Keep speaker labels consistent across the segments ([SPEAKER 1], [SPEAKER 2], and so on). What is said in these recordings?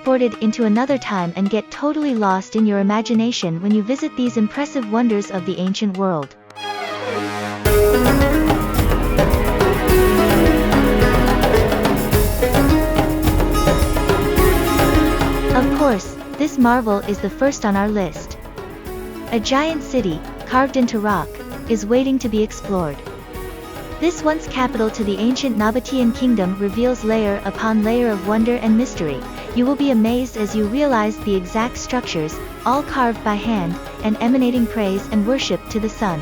[SPEAKER 1] transported into another time and get totally lost in your imagination when you visit these impressive wonders of the ancient world. Of course, this marvel is the first on our list. A giant city, carved into rock, is waiting to be explored. This once capital to the ancient Nabatean kingdom reveals layer upon layer of wonder and mystery. You will be amazed as you realize the exact structures, all carved by hand, and emanating praise and worship to the sun.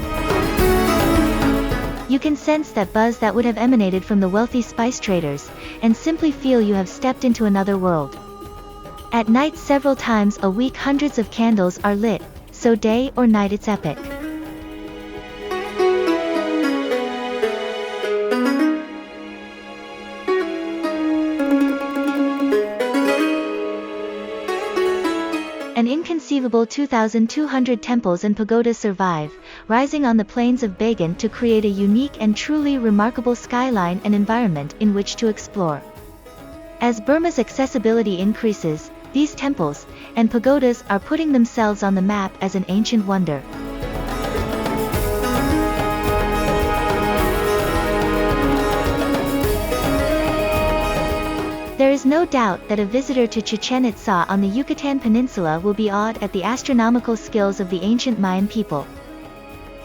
[SPEAKER 1] You can sense that buzz that would have emanated from the wealthy spice traders, and simply feel you have stepped into another world. At night several times a week hundreds of candles are lit, so day or night it's epic. An inconceivable 2,200 temples and pagodas survive, rising on the plains of Bagan to create a unique and truly remarkable skyline and environment in which to explore. As Burma's accessibility increases, these temples and pagodas are putting themselves on the map as an ancient wonder. There is no doubt that a visitor to Chichen Itza on the Yucatan Peninsula will be awed at the astronomical skills of the ancient Mayan people.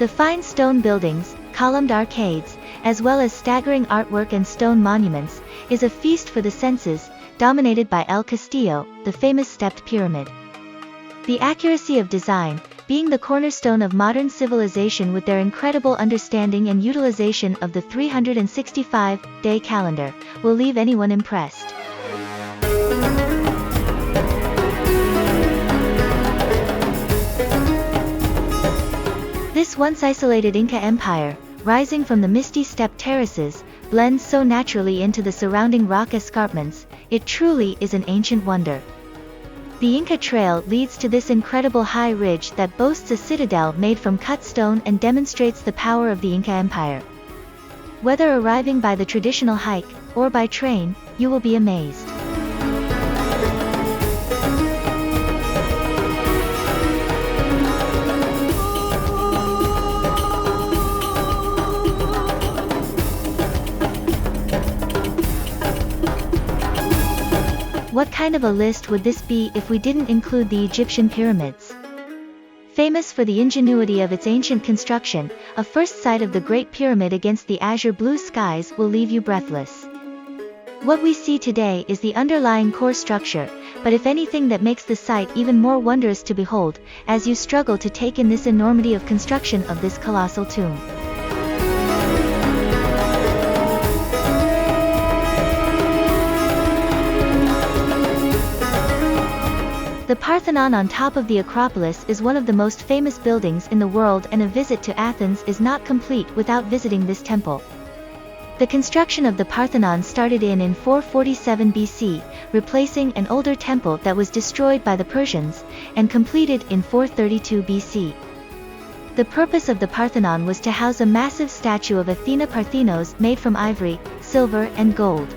[SPEAKER 1] The fine stone buildings, columned arcades, as well as staggering artwork and stone monuments, is a feast for the senses, dominated by El Castillo, the famous stepped pyramid. The accuracy of design, being the cornerstone of modern civilization with their incredible understanding and utilization of the 365-day calendar, will leave anyone impressed. This once isolated Inca empire, rising from the misty steppe terraces, blends so naturally into the surrounding rock escarpments. It truly is an ancient wonder. The Inca Trail leads to this incredible high ridge that boasts a citadel made from cut stone and demonstrates the power of the Inca Empire. Whether arriving by the traditional hike, or by train, you will be amazed. What kind of a list would this be if we didn't include the Egyptian pyramids? Famous for the ingenuity of its ancient construction, a first sight of the Great Pyramid against the azure blue skies will leave you breathless. What we see today is the underlying core structure, but if anything that makes the sight even more wondrous to behold, as you struggle to take in this enormity of construction of this colossal tomb. The Parthenon on top of the Acropolis is one of the most famous buildings in the world, and a visit to Athens is not complete without visiting this temple. The construction of the Parthenon started in 447 BC, replacing an older temple that was destroyed by the Persians, and completed in 432 BC. The purpose of the Parthenon was to house a massive statue of Athena Parthenos made from ivory, silver, and gold.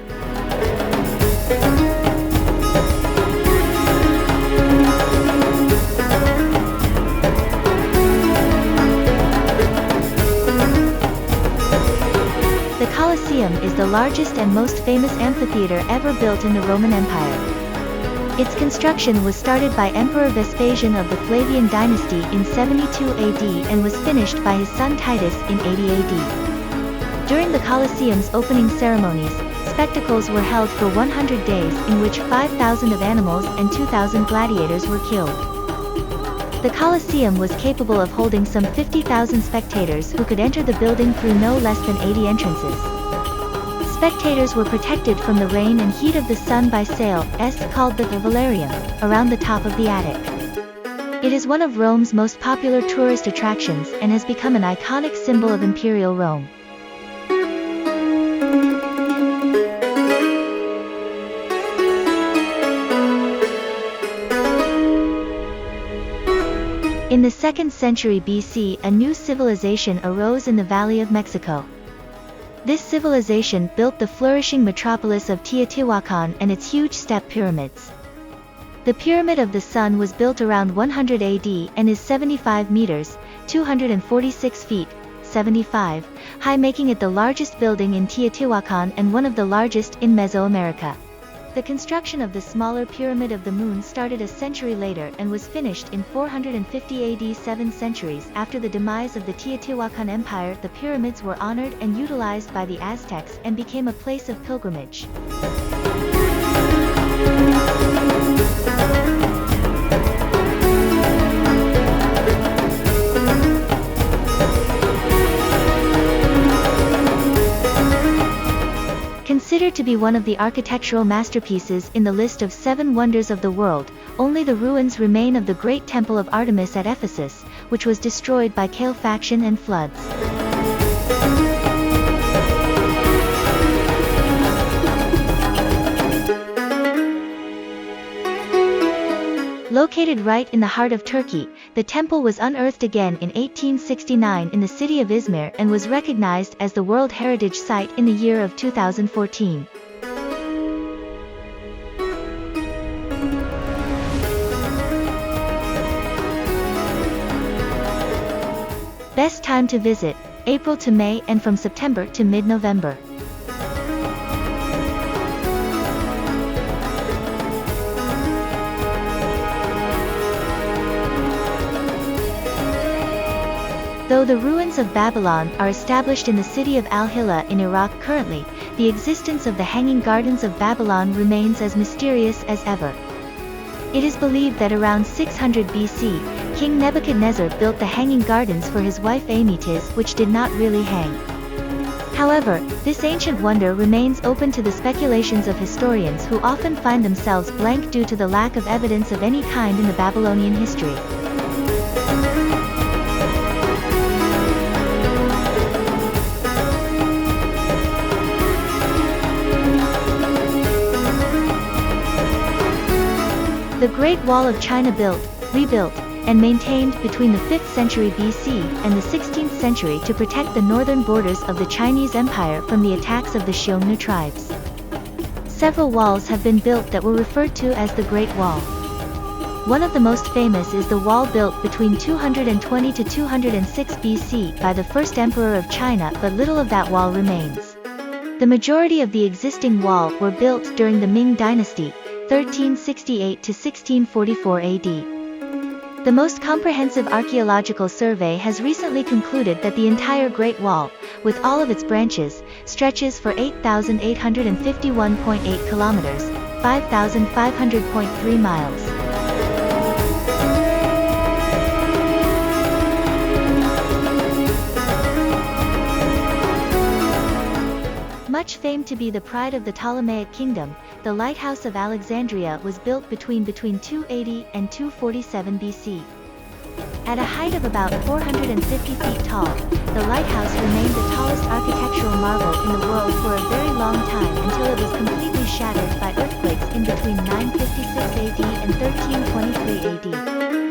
[SPEAKER 1] The Colosseum is the largest and most famous amphitheater ever built in the Roman Empire. Its construction was started by Emperor Vespasian of the Flavian dynasty in 72 AD and was finished by his son Titus in 80 AD. During the Colosseum's opening ceremonies, spectacles were held for 100 days in which 5,000 of animals and 2,000 gladiators were killed. The Colosseum was capable of holding some 50,000 spectators who could enter the building through no less than 80 entrances. Spectators were protected from the rain and heat of the sun by sails called the velarium, around the top of the attic. It is one of Rome's most popular tourist attractions and has become an iconic symbol of Imperial Rome. In the 2nd century BC, a new civilization arose in the Valley of Mexico. This civilization built the flourishing metropolis of Teotihuacan and its huge step pyramids. The Pyramid of the Sun was built around 100 AD and is 75 meters, 246 feet, 75, high, making it the largest building in Teotihuacan and one of the largest in Mesoamerica. The construction of the smaller Pyramid of the Moon started a century later and was finished in 450 AD. 7 centuries after the demise of the Teotihuacan Empire, the pyramids were honored and utilized by the Aztecs and became a place of pilgrimage. Considered to be one of the architectural masterpieces in the list of 7 wonders of the world, only the ruins remain of the great temple of Artemis at Ephesus, which was destroyed by Colosseum and floods. Located right in the heart of Turkey, the temple was unearthed again in 1869 in the city of Izmir and was recognized as the World Heritage Site in the year of 2014. Best time to visit, April to May and from September to mid-November. Though the ruins of Babylon are established in the city of Al-Hilla in Iraq currently, the existence of the Hanging Gardens of Babylon remains as mysterious as ever. It is believed that around 600 BC, King Nebuchadnezzar built the Hanging Gardens for his wife Amytis, which did not really hang. However, this ancient wonder remains open to the speculations of historians who often find themselves blank due to the lack of evidence of any kind in the Babylonian history. The Great Wall of China built, rebuilt, and maintained between the 5th century BC and the 16th century to protect the northern borders of the Chinese Empire from the attacks of the Xiongnu tribes. Several walls have been built that were referred to as the Great Wall. One of the most famous is the wall built between 220 to 206 BC by the first emperor of China, but little of that wall remains. The majority of the existing wall were built during the Ming Dynasty, 1368 to 1644 AD. The most comprehensive archaeological survey has recently concluded that the entire Great Wall, with all of its branches, stretches for 8,851.8 kilometers, 5,500.3 miles. Much famed to be the pride of the Ptolemaic kingdom, the Lighthouse of Alexandria was built between 280 and 247 BC. At a height of about 450 feet tall, the lighthouse remained the tallest architectural marvel in the world for a very long time until it was completely shattered by earthquakes in between 956 AD and 1323 AD.